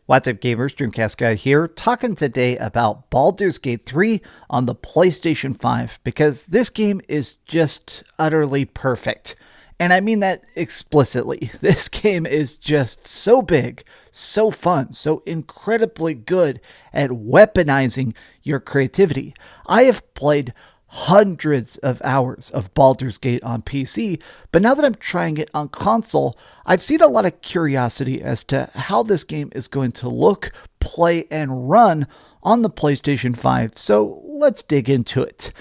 What's up, gamers? DreamcastGuy here, talking today about Baldur's Gate 3 on the PlayStation 5, because this game is just utterly perfect. And I mean that explicitly. This game is just so big, so fun, so incredibly good at weaponizing your creativity. I have played hundreds of hours of Baldur's Gate on PC, but now that I'm trying it on console, I've seen a lot of curiosity as to how this game is going to look, play, and run on the PlayStation 5, so let's dig into it.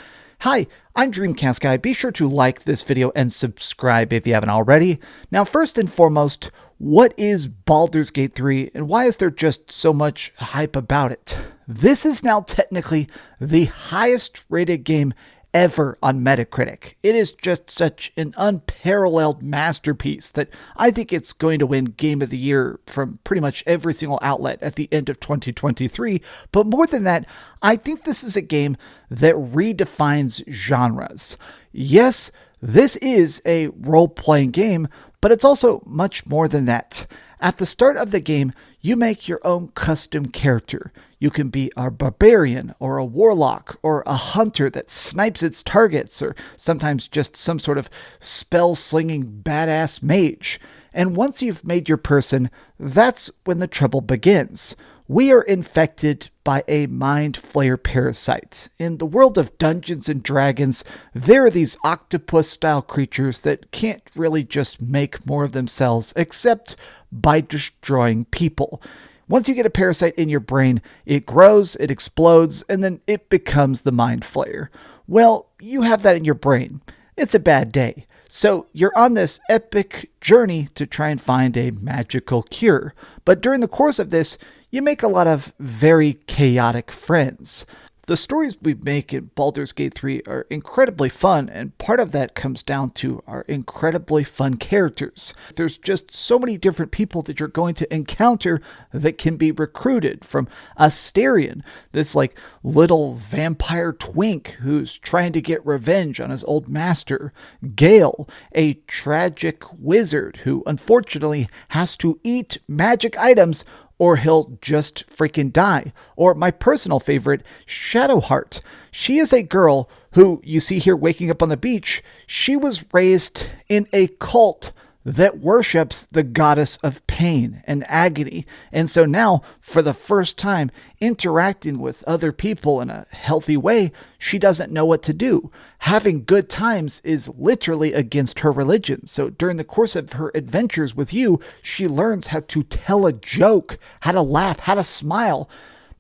Hi, I'm DreamcastGuy. Be sure to like this video and subscribe if you haven't already. Now, first and foremost, what is Baldur's Gate 3 and why is there just so much hype about it? This is now technically the highest rated game ever on Metacritic. It is just such an unparalleled masterpiece that I think it's going to win Game of the Year from pretty much every single outlet at the end of 2023. But more than that, I think this is a game that redefines genres. Yes, this is a role-playing game, but it's also much more than that. At the start of the game, you make your own custom character. You can be a barbarian or a warlock or a hunter that snipes its targets, or sometimes just some sort of spell-slinging badass mage. And once you've made your person, that's when the trouble begins. We are infected by a Mind Flayer parasite. In the world of Dungeons and Dragons, there are these octopus-style creatures that can't really just make more of themselves except by destroying people. Once you get a parasite in your brain, it grows, it explodes, and then it becomes the Mind Flayer. Well, you have that in your brain. It's a bad day. So you're on this epic journey to try and find a magical cure. But during the course of this, you make a lot of very chaotic friends. The stories we make in Baldur's Gate 3 are incredibly fun, and part of that comes down to our incredibly fun characters. There's just so many different people that you're going to encounter that can be recruited, from Asterion, this like little vampire twink who's trying to get revenge on his old master, Gale, a tragic wizard who unfortunately has to eat magic items or he'll just freaking die. Or my personal favorite, Shadowheart. She is a girl who you see here waking up on the beach. She was raised in a cult that worships the goddess of pain and agony. And so now, for the first time, interacting with other people in a healthy way, she doesn't know what to do. Having good times is literally against her religion. So during the course of her adventures with you, she learns how to tell a joke, how to laugh, how to smile.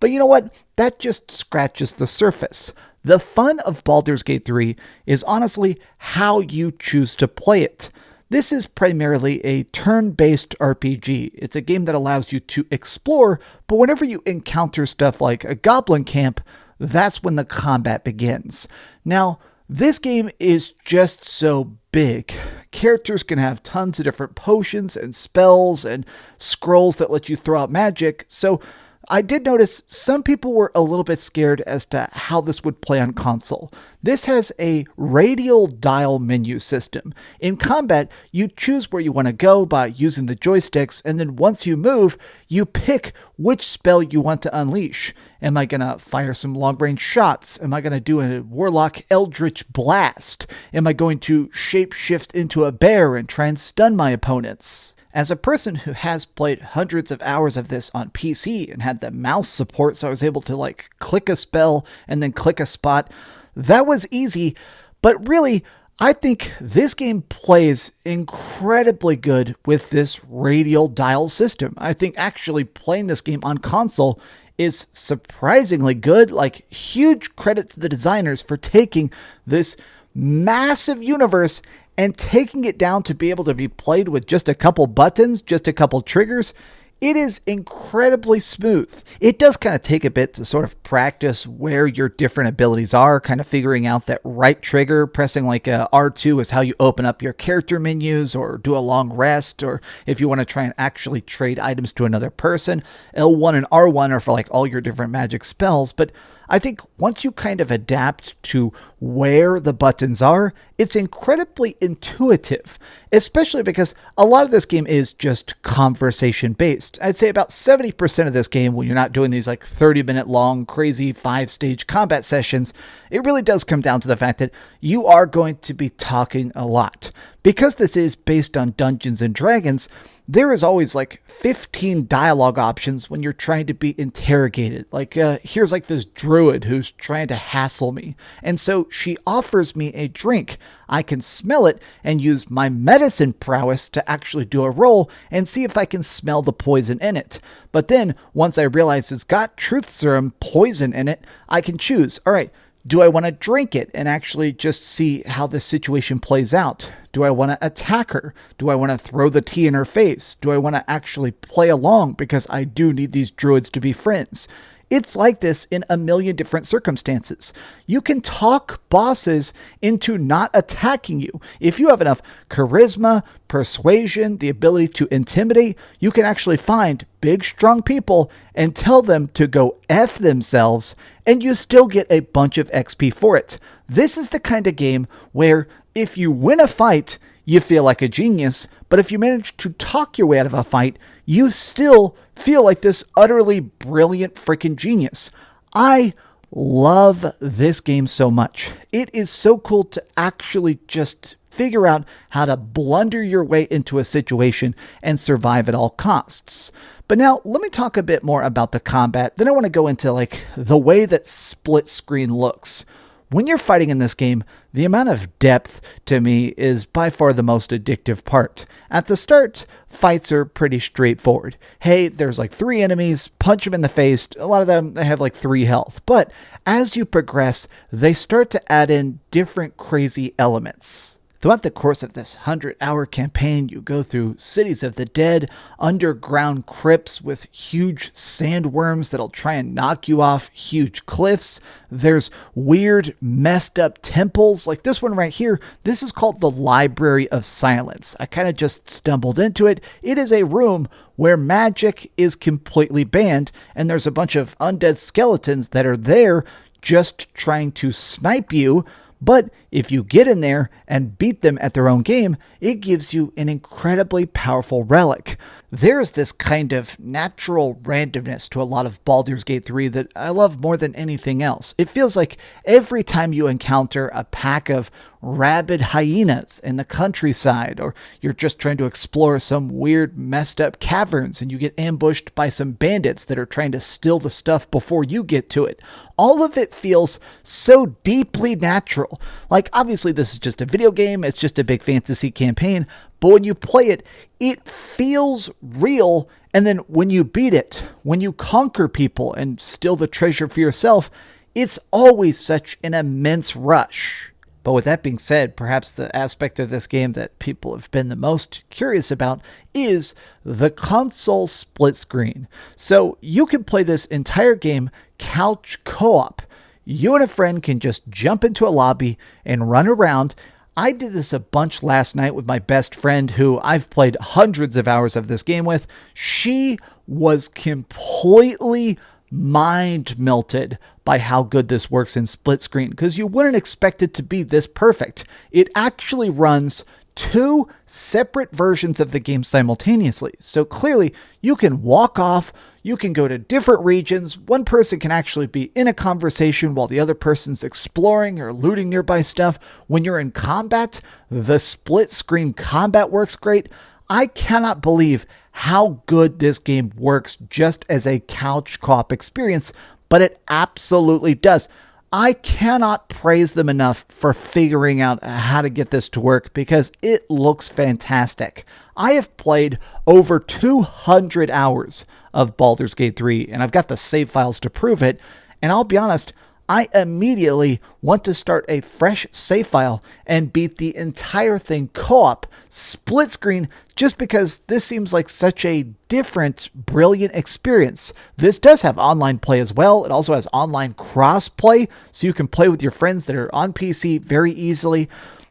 But you know what? That just scratches the surface. The fun of Baldur's Gate 3 is honestly how you choose to play it. This is primarily a turn-based RPG. It's a game that allows you to explore, but whenever you encounter stuff like a goblin camp, that's when the combat begins. Now, this game is just so big. Characters can have tons of different potions and spells and scrolls that let you throw out magic, so I did notice some people were a little bit scared as to how this would play on console. This has a radial dial menu system. In combat, you choose where you want to go by using the joysticks, and then once you move, you pick which spell you want to unleash. Am I going to fire some long-range shots? Am I going to do a Warlock Eldritch Blast? Am I going to shapeshift into a bear and try and stun my opponents? As a person who has played hundreds of hours of this on PC and had the mouse support, so I was able to click a spell and then click a spot, that was easy. But really, I think this game plays incredibly good with this radial dial system. I think actually playing this game on console is surprisingly good. Huge credit to the designers for taking this massive universe and taking it down to be able to be played with just a couple buttons, just a couple triggers. It is incredibly smooth. It does kind of take a bit to sort of practice where your different abilities are, kind of figuring out that right trigger. Pressing R2 is how you open up your character menus or do a long rest, or if you want to try and actually trade items to another person. L1 and R1 are for all your different magic spells, but I think once you kind of adapt to where the buttons are, it's incredibly intuitive, especially because a lot of this game is just conversation based. I'd say about 70% of this game, when you're not doing these like 30-minute long, crazy 5-stage combat sessions, it really does come down to the fact that you are going to be talking a lot. Because this is based on Dungeons and Dragons, there is always like 15 dialogue options when you're trying to be interrogated. Like, here's like this druid who's trying to hassle me. And so she offers me a drink. I can smell it and use my medicine prowess to actually do a roll and see if I can smell the poison in it. But then once I realize it's got truth serum poison in it, I can choose, all right, do I want to drink it and actually just see how the situation plays out? Do I want to attack her? Do I want to throw the tea in her face? Do I want to actually play along because I do need these druids to be friends? It's like this in a million different circumstances. You can talk bosses into not attacking you. If you have enough charisma, persuasion, the ability to intimidate, you can actually find big, strong people and tell them to go F themselves, and you still get a bunch of XP for it. This is the kind of game where if you win a fight, you feel like a genius, but if you manage to talk your way out of a fight, you still feel like this utterly brilliant freaking genius. I love this game so much. It is so cool to actually just figure out how to blunder your way into a situation and survive at all costs. But now let me talk a bit more about the combat. Then I want to go into like the way that split screen looks. When you're fighting in this game, the amount of depth to me is by far the most addictive part. At the start, fights are pretty straightforward. Hey, there's like 3 enemies, punch them in the face. A lot of them, they have like 3 health. But as you progress, they start to add in different crazy elements. Throughout the course of this 100-hour campaign, you go through cities of the dead, underground crypts with huge sandworms that'll try and knock you off huge cliffs. There's weird, messed up temples. Like this one right here, this is called the Library of Silence. I kind of just stumbled into it. It is a room where magic is completely banned, and there's a bunch of undead skeletons that are there just trying to snipe you. But if you get in there and beat them at their own game, it gives you an incredibly powerful relic. There's this kind of natural randomness to a lot of Baldur's Gate 3 that I love more than anything else. It feels like every time you encounter a pack of rabid hyenas in the countryside, or you're just trying to explore some weird messed up caverns and you get ambushed by some bandits that are trying to steal the stuff before you get to it, all of it feels so deeply natural. Like, obviously this is just a video game, it's just a big fantasy campaign, but when you play it, it feels real. And then when you beat it, when you conquer people and steal the treasure for yourself, it's always such an immense rush. But with that being said, perhaps the aspect of this game that people have been the most curious about is the console split screen. So you can play this entire game couch co-op. You and a friend can just jump into a lobby and run around. I did this a bunch last night with my best friend who I've played hundreds of hours of this game with. She was completely mind melted by how good this works in split screen, because you wouldn't expect it to be this perfect. It actually runs 2 separate versions of the game simultaneously. So clearly you can walk off, you can go to different regions. One person can actually be in a conversation while the other person's exploring or looting nearby stuff. When you're in combat, the split screen combat works great. I cannot believe how good this game works just as a couch co-op experience, but it absolutely does. I cannot praise them enough for figuring out how to get this to work because it looks fantastic. I have played over 200 hours of Baldur's Gate 3, and I've got the save files to prove it, and I'll be honest, I immediately want to start a fresh save file and beat the entire thing co-op, split screen, just because this seems like such a different, brilliant experience. This does have online play as well. It also has online cross-play, so you can play with your friends that are on PC very easily.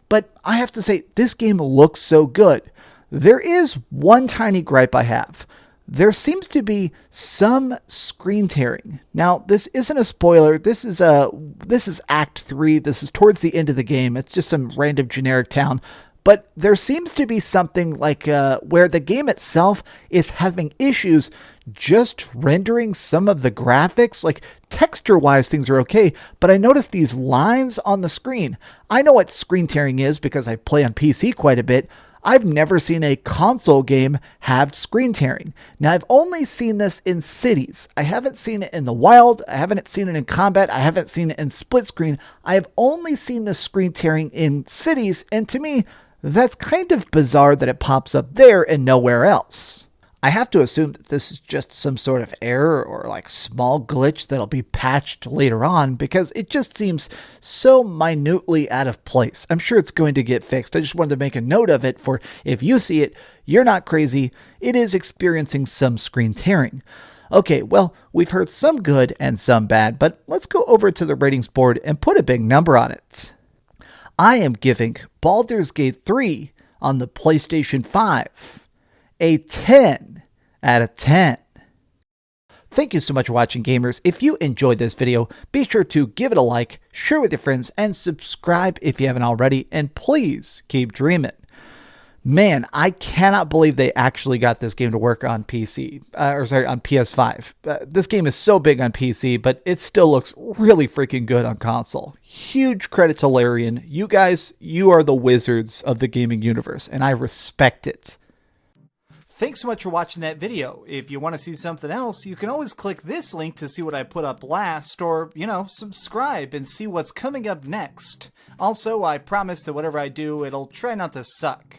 But I have to say, this game looks so good. There is one tiny gripe I have. there seems to be some screen tearing. Now, this isn't a spoiler. This is Act 3. This is towards the end of the game. It's just some random generic town. But there seems to be something like where the game itself is having issues just rendering some of the graphics. Like texture-wise, things are okay, but I noticed these lines on the screen. I know what screen tearing is because I play on PC quite a bit. I've never seen a console game have screen tearing. Now, I've only seen this in cities. I haven't seen it in the wild. I haven't seen it in combat. I haven't seen it in split screen. I have only seen the screen tearing in cities, and to me, that's kind of bizarre that it pops up there and nowhere else. I have to assume that this is just some sort of error or like small glitch that'll be patched later on because it just seems so minutely out of place. I'm sure it's going to get fixed. I just wanted to make a note of it for if you see it, you're not crazy. It is experiencing some screen tearing. Okay, well, we've heard some good and some bad, but let's go over to the ratings board and put a big number on it. I am giving Baldur's Gate 3 on the PlayStation 5 a 10 out of 10. Thank you so much for watching, gamers. If you enjoyed this video, be sure to give it a like, share with your friends, and subscribe if you haven't already, and please keep dreaming. Man, I cannot believe they actually got this game to work on PC, on PS5. This game is so big on PC, but it still looks really freaking good on console. Huge credit to Larian. You guys, you are the wizards of the gaming universe, and I respect it. Thanks so much for watching that video. If you want to see something else, you can always click this link to see what I put up last, or, subscribe and see what's coming up next. Also, I promise that whatever I do, it'll try not to suck.